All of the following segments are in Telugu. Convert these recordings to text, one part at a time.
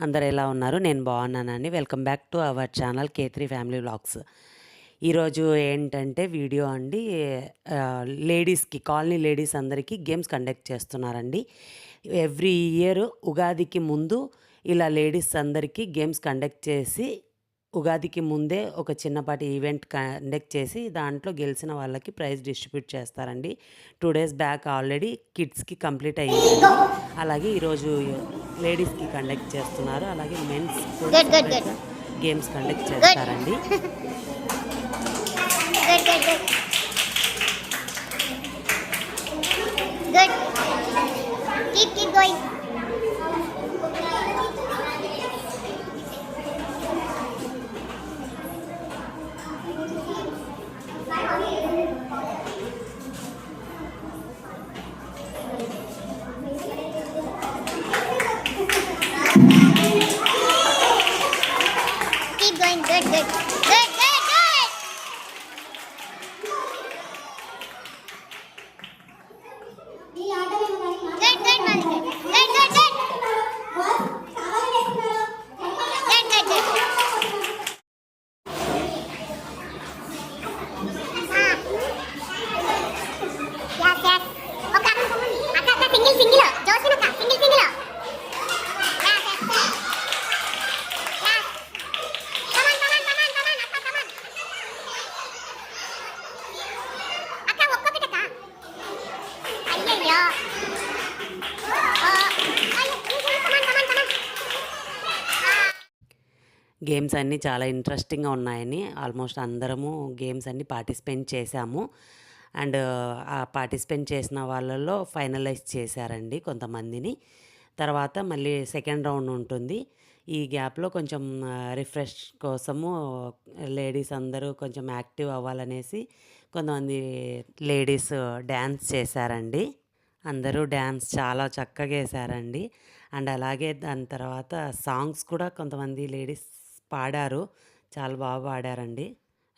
అందరు ఎలా ఉన్నారు? నేను బాగున్నానండి. Welcome back to our channel K3 family vlogs. ఈరోజు ఏంటంటే వీడియో అండి, లేడీస్కి, కాలనీ లేడీస్ అందరికీ గేమ్స్ కండక్ట్ చేస్తున్నారండి. ఎవ్రీ ఇయర్ ఉగాదికి ముందు ఇలా లేడీస్ అందరికీ గేమ్స్ కండక్ట్ చేసి, ఉగాదికి ముందే ఒక చిన్నపాటి ఈవెంట్ కండక్ట్ చేసి దాంట్లో గెలిచిన వాళ్ళకి ప్రైజ్ డిస్ట్రిబ్యూట్ చేస్తారండి. 2 డేస్ బ్యాక్ ఆల్రెడీ కిడ్స్కి కంప్లీట్ అయ్యింది. అలాగే ఈరోజు లేడీస్కి కండక్ట్ చేస్తున్నారు. అలాగే మెన్స్ కూడా గేమ్స్ కండక్ట్ చేస్తారండి. Keep going. Keep going. Good, good. Good, good, good. Good, good, Malika. Good, good, good. Good, good, good. Yes, yes. Okay. Akka, single. Josin akka, single. Yes, yes. Yes. Come on. Akka, come on. Akka, ఒక్కొక్కటక్క. అయ్యయ్యో. గేమ్స్ అన్నీ చాలా ఇంట్రెస్టింగ్గా ఉన్నాయని ఆల్మోస్ట్ అందరము గేమ్స్ అన్నీ పార్టిసిపేట్ చేశాము. అండ్ ఆ పార్టిసిపేట్ చేసిన వాళ్ళలో ఫైనలైజ్ చేశారండి కొంతమందిని. తర్వాత మళ్ళీ సెకండ్ రౌండ్ ఉంటుంది. ఈ గ్యాప్లో కొంచెం రిఫ్రెష్ కోసము లేడీస్ అందరూ కొంచెం యాక్టివ్ అవ్వాలనేసి కొంతమంది లేడీస్ డ్యాన్స్ చేశారండి. అందరూ డ్యాన్స్ చాలా చక్కగా వేశారండి. అండ్ అలాగే దాని తర్వాత సాంగ్స్ కూడా కొంతమంది లేడీస్ పాడారు. చాలా బాగా పాడారండి.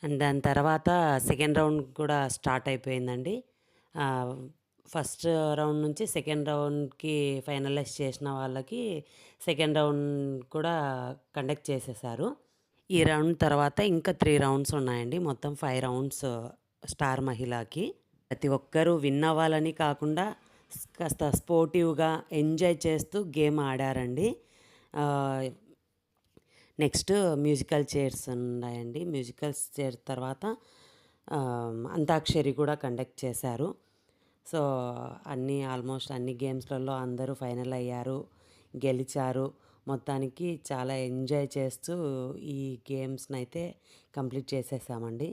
అండ్ దాని తర్వాత సెకండ్ రౌండ్ కూడా స్టార్ట్ అయిపోయిందండి. ఫస్ట్ రౌండ్ నుంచి సెకండ్ రౌండ్కి ఫైనలైజ్ చేసిన వాళ్ళకి సెకండ్ రౌండ్ కూడా కండక్ట్ చేసేసారు. ఈ రౌండ్ తర్వాత ఇంకా 3 రౌండ్స్ ఉన్నాయండి. మొత్తం 5 రౌండ్స్ స్టార్ మహిళకి. ప్రతి ఒక్కరూ విన్ అవ్వాలని కాకుండా కాస్త స్పోర్టివ్గా ఎంజాయ్ చేస్తూ గేమ్ ఆడారండి. నెక్స్ట్ మ్యూజికల్ చైర్స్ ఉన్నాయండి. మ్యూజికల్ చైర్ తర్వాత అంతాక్షరి కూడా కండక్ట్ చేశారు. సో ఆల్మోస్ట్ అన్ని గేమ్స్లలో అందరూ ఫైనల్ అయ్యారు, గెలిచారు. మొత్తానికి చాలా ఎంజాయ్ చేస్తూ ఈ గేమ్స్ని అయితే కంప్లీట్ చేసేసామండి.